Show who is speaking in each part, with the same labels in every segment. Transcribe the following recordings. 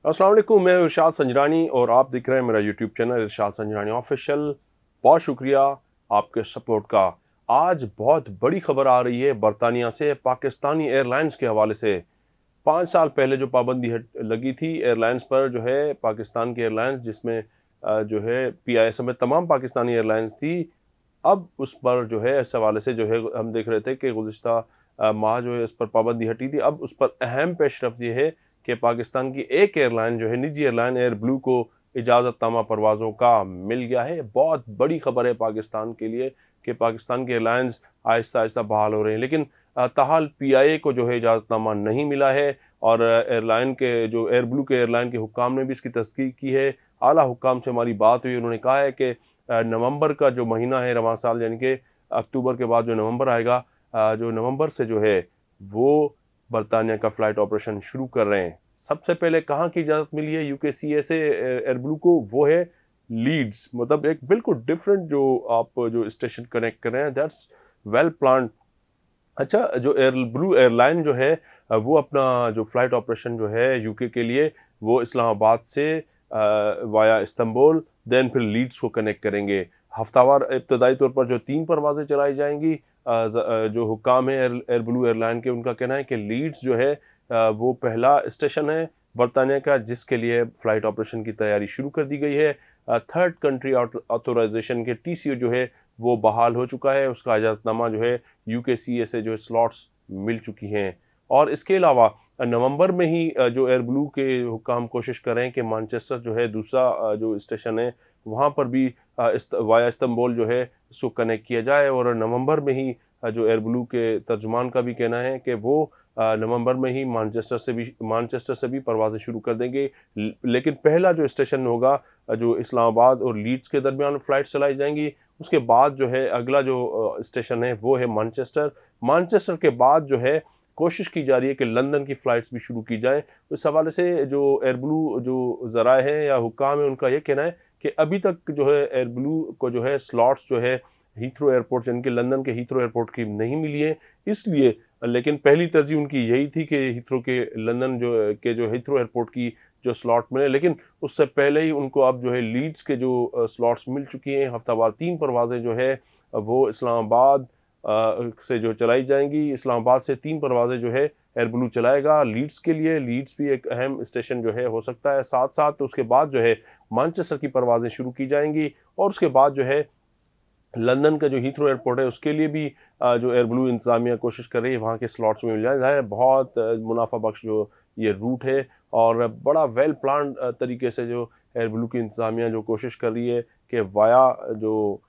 Speaker 1: अस्सलाम वालेकुम, मैं इरशाद संजरानी और आप देख रहे हैं मेरा यूट्यूब चैनल इरशाद संजरानी ऑफिशियल। बहुत शुक्रिया आपके सपोर्ट का। आज बहुत बड़ी खबर आ रही है बरतानिया से, पाकिस्तानी एयरलाइंस के हवाले से। 5 साल पहले जो पाबंदी लगी थी एयरलाइंस पर, जो है पाकिस्तान की एयरलाइंस, जिसमें जो है पीआईए समेत तमाम पाकिस्तानी एयरलाइंस थी। अब उस पर जो है इस हवाले से जो है हम देख रहे थे कि गुज़िश्ता माह जो है उस पर पाबंदी हटी थी। अब उस पर अहम पेशरफ्त ये है कि पाकिस्तान की एक एयरलाइन जो है, निजी एयरलाइन एयर ब्लू को इजाज़तनामा परवाज़ों का मिल गया है। बहुत बड़ी खबर है पाकिस्तान के लिए कि पाकिस्तान की एयरलाइंस आहिस्ता आहिस्ता बहाल हो रहे हैं। लेकिन ताहाल पीआईए को जो है इजाज़तनामा नहीं मिला है, और एयरलाइन के जो एयर ब्लू के एयरलाइन के हुक्काम ने भी इसकी तस्दीक की है। आला हुक्काम से हमारी बात हुई, उन्होंने कहा है कि नवंबर का जो महीना है रवां साल, यानी कि अक्टूबर के बाद जो नवंबर आएगा, जो नवंबर से जो है वो बरतानिया का फ़्लाइट ऑपरेशन शुरू कर रहे हैं। सबसे पहले कहाँ की इजाज़त मिली है यूकेसीए से एयर ब्लू को, वो है लीड्स। मतलब एक बिल्कुल डिफरेंट जो आप जो स्टेशन कनेक्ट कर रहे हैं, दैट्स वेल प्लान्ड। अच्छा, जो एयर ब्लू एयरलाइन जो है वो अपना जो फ़्लाइट ऑपरेशन जो है यूके के लिए, वो इस्लामाबाद से वाया इस्तांबुल देन फिर लीड्स को कनेक्ट करेंगे। हफ्तावार इब्तदाई तौर पर जो 3 परवाज़ें चलाई जाएंगी। जो हुक्काम है एयर ब्लू एयरलाइन के, उनका कहना है कि लीड्स जो है वो पहला स्टेशन है बरतानिया का, जिसके लिए फ़्लाइट ऑपरेशन की तैयारी शुरू कर दी गई है। थर्ड कंट्री ऑथोराइजेशन के टीसीओ जो है वो बहाल हो चुका है, उसका इजाज़तनामा जो है यूकेसीए से जो स्लॉट्स मिल चुकी हैं। और इसके अलावा नवंबर में ही जो एयर ब्लू के हुक्काम कोशिश कर रहे हैं कि मैनचेस्टर जो है दूसरा जो स्टेशन है, वहाँ पर भी वाया इस्तांबुल जो है इसको कनेक्ट किया जाए। और नवंबर में ही जो एयर ब्लू के तर्जुमान का भी कहना है कि वो नवंबर में ही मैनचेस्टर से भी परवाज़ें शुरू कर देंगे। लेकिन पहला जो स्टेशन होगा जो इस्लामाबाद और लीड्स के दरमियान फ़्लाइट चलाई जाएंगी। उसके बाद जो है अगला जो स्टेशन है वो है मैनचेस्टर। मैनचेस्टर के बाद जो है कोशिश की जा रही है कि लंदन की फ़्लाइट्स भी शुरू की जाएँ। तो इस हवाले से जो एयर ब्लू जो ज़राए हैं या हुक्काम है, उनका ये कहना है कि अभी तक जो है एयर ब्लू को जो है स्लॉट्स जो है हीथ्रो एयरपोर्ट, यानी कि लंदन के हीथ्रो एयरपोर्ट की नहीं मिली है। इसलिए लेकिन पहली तरजीह उनकी यही थी कि हीथ्रो के लंदन जो हीथ्रो एयरपोर्ट की जो स्लॉट मिले। लेकिन उससे पहले ही उनको अब जो है लीड्स के जो स्लॉट्स मिल चुकी हैं। हफ्तावार 3 परवाज़ें जो है वो इस्लामाबाद से जो चलाई जाएंगी। इस्लामाबाद से 3 परवाज़ें जो है एयर ब्लू चलाएगा लीड्स के लिए। लीड्स भी एक अहम स्टेशन जो है हो सकता है। साथ साथ तो उसके बाद जो है मैनचेस्टर की परवाज़ें शुरू की जाएंगी, और उसके बाद जो है लंदन का जो हीथ्रो एयरपोर्ट है उसके लिए भी जो एयर ब्लू इंतज़ामिया कोशिश कर रही है वहाँ के स्लॉट्स में मिल जाए। ज़ाहिर है बहुत मुनाफा बख्श जो ये रूट है, और बड़ा वेल प्लान्ड तरीके से जो एयर ब्लू की इंतज़ामिया जो कोशिश कर रही है कि वाया जो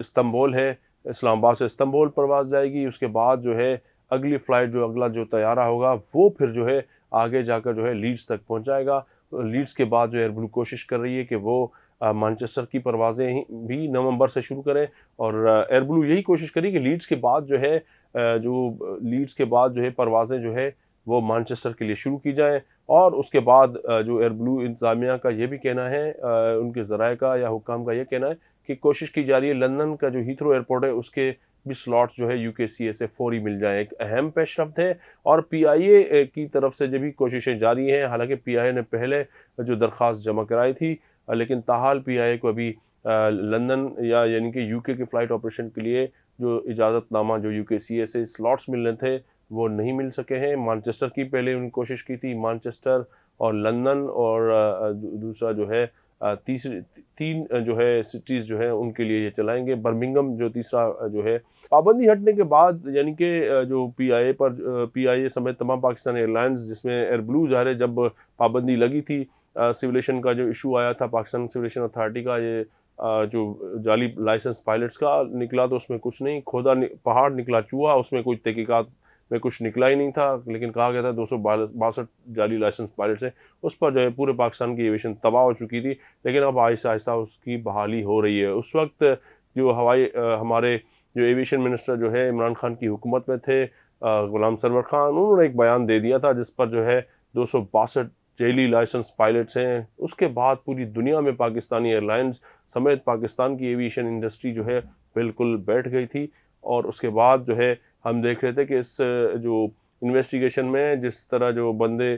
Speaker 1: इस्तांबुल है, इस्लामाबाद से इस्तांबुल परवाज़ जाएगी। उसके बाद जो है अगली फ़्लाइट, जो अगला जो तैयारा होगा, वो फिर जो है आगे जाकर जो है लीड्स तक पहुँच जाएगा। लीड्स के बाद जो एयर ब्लू कोशिश कर रही है कि वो मैनचेस्टर की परवाज़ें ही भी नवंबर से शुरू करें। और एयर ब्लू यही कोशिश करी कि लीड्स के बाद जो है लीड्स के बाद जो है परवाज़ें जो है वो मैनचेस्टर के लिए शुरू की जाएँ। और उसके बाद जो एयर ब्लू इंतज़ामिया का ये भी कहना है, उनके ज़राए का या हुक्काम का ये कहना है कि कोशिश की जा रही है लंदन का जो हीथ्रो एयरपोर्ट है उसके भी स्लॉट्स जो है यूकेसीए से फ़ौरी मिल जाएँ। एक अहम पेशरफ्त है, और पीआईए की तरफ से जो भी कोशिशें जारी हैं। हालाँकि पीआईए ने पहले जो दरख्वास्त जमा कराई थी, लेकिन ताहाल पीआईए को अभी लंदन या यानी कि यूके के फ़्लाइट ऑपरेशन के लिए जो इजाज़तनामा जो यूकेसीए से स्लॉट्स मिलने थे वो नहीं मिल सके हैं। मैनचेस्टर की पहले उन्होंने कोशिश की थी, मैनचेस्टर और लंदन, और दूसरा जो है तीसरी 3 जो है सिटीज़ जो है उनके लिए ये चलाएंगे। बर्मिंघम जो तीसरा जो है। पाबंदी हटने के बाद, यानी कि जो पीआईए समेत तमाम पाकिस्तानी एयरलाइंस, जिसमें एयर ब्लू ज़ाहिर है जब पाबंदी लगी थी, सिविलेशन का जो इशू आया था पाकिस्तान सिविलेशन अथॉरिटी का, ये जो जाली लाइसेंस पायलट्स का निकला, तो उसमें कुछ नहीं पहाड़ निकला चूहा, उसमें कोई तहकीकात में कुछ निकला ही नहीं था। लेकिन कहा गया था 262 जाली लाइसेंस पायलट्स हैं, उस पर जो है पूरे पाकिस्तान की एविएशन तबाह हो चुकी थी। लेकिन अब आहिस्ता आहिस्ता उसकी बहाली हो रही है। उस वक्त जो हमारे जो एविएशन मिनिस्टर जो है इमरान खान की हुकूमत में थे, गुलाम सरवर खान, उन्होंने एक बयान दे दिया था जिस पर जो है 262 जेली लाइसेंस पायलट्स हैं। उसके बाद पूरी दुनिया में पाकिस्तानी एयरलाइंस समेत पाकिस्तान की एविएशन इंडस्ट्री जो है बिल्कुल बैठ गई थी। और उसके बाद जो है हम देख रहे थे कि इस जो इन्वेस्टिगेशन में जिस तरह जो बंदे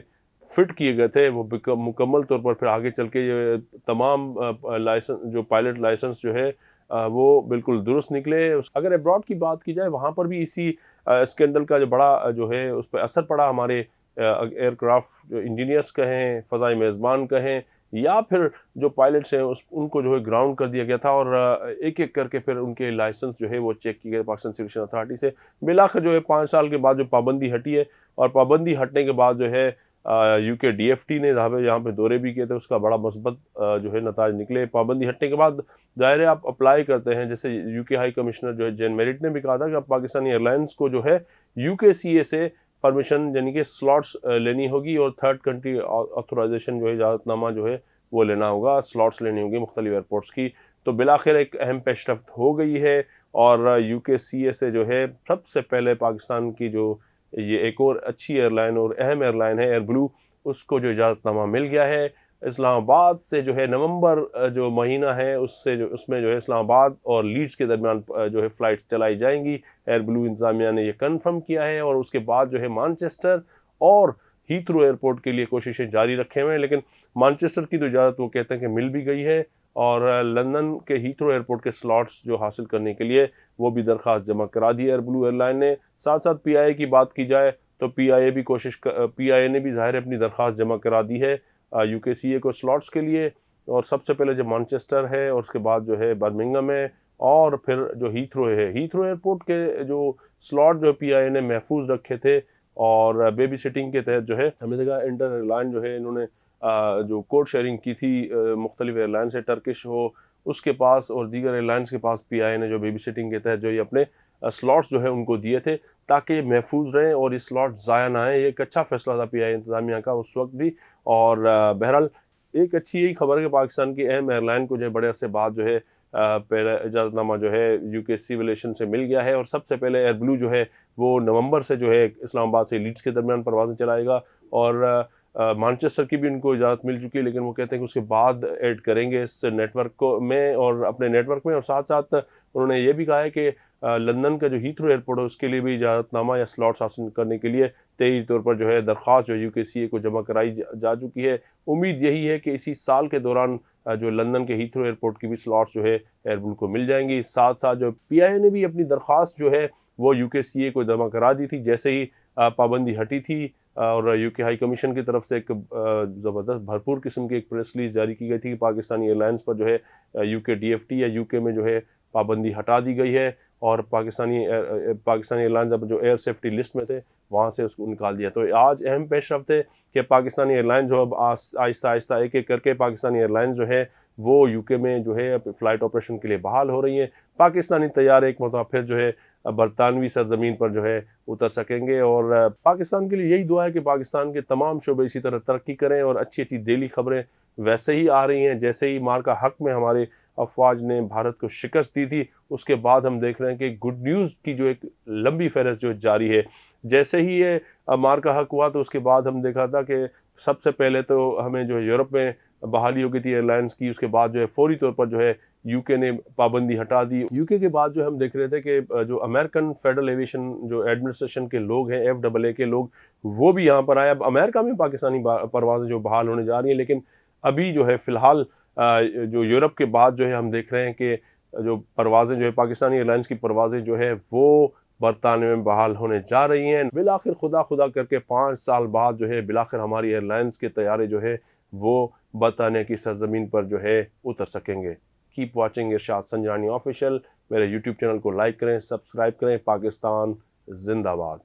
Speaker 1: फिट किए गए थे वो मुकम्मल तौर पर फिर आगे चल के ये तमाम लाइसेंस जो पायलट लाइसेंस जो है वो बिल्कुल दुरुस्त निकले। अगर अब्रॉड की बात की जाए वहाँ पर भी इसी स्कैंडल का जो बड़ा जो है उस पर असर पड़ा। हमारे एयरक्राफ्ट इंजीनियर्स कहें, फ़ज़ाई मेज़बान कहें, या फिर जो पायलट्स हैं उनको जो है ग्राउंड कर दिया गया था और एक एक करके फिर उनके लाइसेंस जो है वो चेक किए गए पाकिस्तान सिविल अथॉरिटी से। मिलाकर जो है 5 साल के बाद जो पाबंदी हटी है, और पाबंदी हटने के बाद जो है यूके डीएफटी ने यहाँ पे दौरे भी किए थे, उसका बड़ा मुस्बत जो है नताज निकले। पाबंदी हटने के बाद ज़ाहिर है आप अप्लाई करते हैं, जैसे यूके हाई कमिश्नर जो है जेन मेरिट ने भी कहा था कि अब पाकिस्तानी एयरलाइंस को जो है यूकेसीए से परमिशन यानी कि स्लॉट्स लेनी होगी और थर्ड कंट्री ऑथोराइजेशन जो है इजाज़तनामा जो है वो लेना होगा, स्लॉट्स लेनी होगी मुख्तलिफ एयरपोर्ट्स की। तो बिलाखिर एक अहम पेशरफ्त हो गई है और यूकेसीए से जो है सबसे पहले पाकिस्तान की जो ये एक और अच्छी एयरलाइन और अहम एयरलाइन है एयर ब्लू, उसको जो इजाज़तनामा मिल गया है। इस्लामाबाद से जो है नवंबर जो महीना है उससे जो उसमें जो है इस्लामाबाद और लीड्स के दरमियान जो है फ़्लाइट्स चलाई जाएंगी। एयर ब्लू इंतज़ामिया ने ये कन्फर्म किया है और उसके बाद जो है मानचेस्टर और हीथ्रो एयरपोर्ट के लिए कोशिशें जारी रखे हुए हैं, लेकिन मानचेस्टर की तो इजाज़त वो कहते हैं कि मिल भी गई है और लंदन के हीथ्रो एयरपोर्ट के स्लॉट्स जो हासिल करने के लिए वो भी दरख्वास्त जमा करा दी एयर ब्लू एयरलाइन ने। साथ साथ पीआईए की बात की जाए तो पीआईए ने भी ज़ाहिर अपनी दरख्वास्त जमा करा दी है यूकेसीए को स्लॉट्स के लिए। और सबसे पहले जो मानचेस्टर है और उसके बाद जो है बर्मिंघम है और फिर जो हीथ्रो है, हीथ्रो एयरपोर्ट के जो स्लॉट जो पीआईए ने महफूज रखे थे और बेबी सिटिंग के तहत जो है हमें देखा इंटर एयरलाइन जो है इन्होंने जो कोड शेयरिंग की थी मुख्तलिफ एयरलाइन से, टर्किश हो उसके पास और दीगर एयरलाइंस के पास पीआईए ने जो बेबी सिटिंग के तहत जो ये अपने स्लॉट्स जो है उनको दिए थे ताकि महफूज रहें और ये स्लॉट ज़ाया ना आए। ये एक अच्छा फैसला था पीआईए इंतज़ामिया का उस वक्त भी। और बहरहाल एक अच्छी यही खबर है कि पाकिस्तान की अहम एयरलाइन को जो है बड़े अरसे बाद जो है पहला इजाज़तनामा जो है यूके सिविलेशन से मिल गया है और सबसे पहले एयर ब्लू जो है वो नवंबर से जो है इस्लामाबाद से लीड्स के दरमियान परवाज़ें चलाएगा और मानचेस्टर की भी उनको इजाज़त मिल चुकी है, लेकिन वो कहते हैं कि उसके बाद ऐड करेंगे इस नेटवर्क को में और अपने नेटवर्क में। और साथ साथ उन्होंने ये भी कहा है कि लंदन का जो हीथ्रो एयरपोर्ट है उसके लिए भी इजाज़तनामा या स्लॉट्स हासिल करने के लिए तय तौर पर जो है दरख्वास्त जो यूकेसीए को जमा कराई जा चुकी है। उम्मीद यही है कि इसी साल के दौरान जो लंदन के हीथ्रो एयरपोर्ट की भी स्लॉट्स जो है एयर ब्लू को मिल जाएंगी। साथ साथ जो पीआईए ने भी अपनी दरख्वास्त जो है वो यूकेसीए को जमा करा दी थी जैसे ही पाबंदी हटी थी और यूके हाई कमीशन की तरफ से एक ज़बरदस्त भरपूर किस्म की एक प्रेस रिलीज जारी की गई थी कि पाकिस्तानी एयरलाइंस पर जो है यूके डीएफटी या यूके में जो है पाबंदी हटा दी गई है और पाकिस्तानी एयरलाइंस अब जो एयर सेफ्टी लिस्ट में थे वहाँ से उसको निकाल दिया। तो आज अहम पेशरफ्त है कि पाकिस्तानी एयरलाइंस जो अब आहिस्ता आहिस्ता एक एक करके पाकिस्तानी एयरलाइंस जो है वो यूके में जो है फ़्लाइट ऑपरेशन के लिए बहाल हो रही हैं। पाकिस्तानी तैयार एक मरतबा फिर जो है बरतानवी सरजमीन पर जो है उतर सकेंगे और पाकिस्तान के लिए यही दुआ है कि पाकिस्तान के तमाम शोबे इसी तरह तरक्की करें और अच्छी अच्छी डेली खबरें वैसे ही आ रही हैं जैसे ही मार का हक में हमारे अफवाज ने भारत को शिकस्त दी थी उसके बाद हम देख रहे हैं कि गुड न्यूज़ की जो एक लंबी फहरिस्त जो जारी है। जैसे ही ये मार का हक हुआ तो उसके बाद हम देखा था कि सबसे पहले तो हमें जो यूरोप में बहाली हो गई थी एयरलाइंस की, उसके बाद जो है फौरी तौर पर जो है यूके ने पाबंदी हटा दी। यूके के बाद जो हम देख रहे थे कि जो अमेरिकन फेडरल एविएशन जो एडमिनिस्ट्रेशन के लोग हैं FAA के लोग वो भी यहाँ पर आए। अब अमेरिका में पाकिस्तानी परवाज़ें जो बहाल होने जा रही हैं, लेकिन अभी जो है फ़िलहाल जो यूरोप के बाद जो है हम देख रहे हैं कि जो परवाज़ें जो है पाकिस्तानी एयरलाइंस की परवाज़ें जो है वो बरतानिया में बहाल होने जा रही हैं। बिलाखिर खुदा करके 5 साल बाद जो है बिलाखिर हमारी एयरलाइंस के तैयारे जो है वो बरतानिया की सरजमीन पर जो है उतर सकेंगे। कीप वॉचिंग इरशाद संजरानी ऑफिशियल। मेरे यूट्यूब चैनल को लाइक करें, सब्सक्राइब करें। पाकिस्तान जिंदाबाद।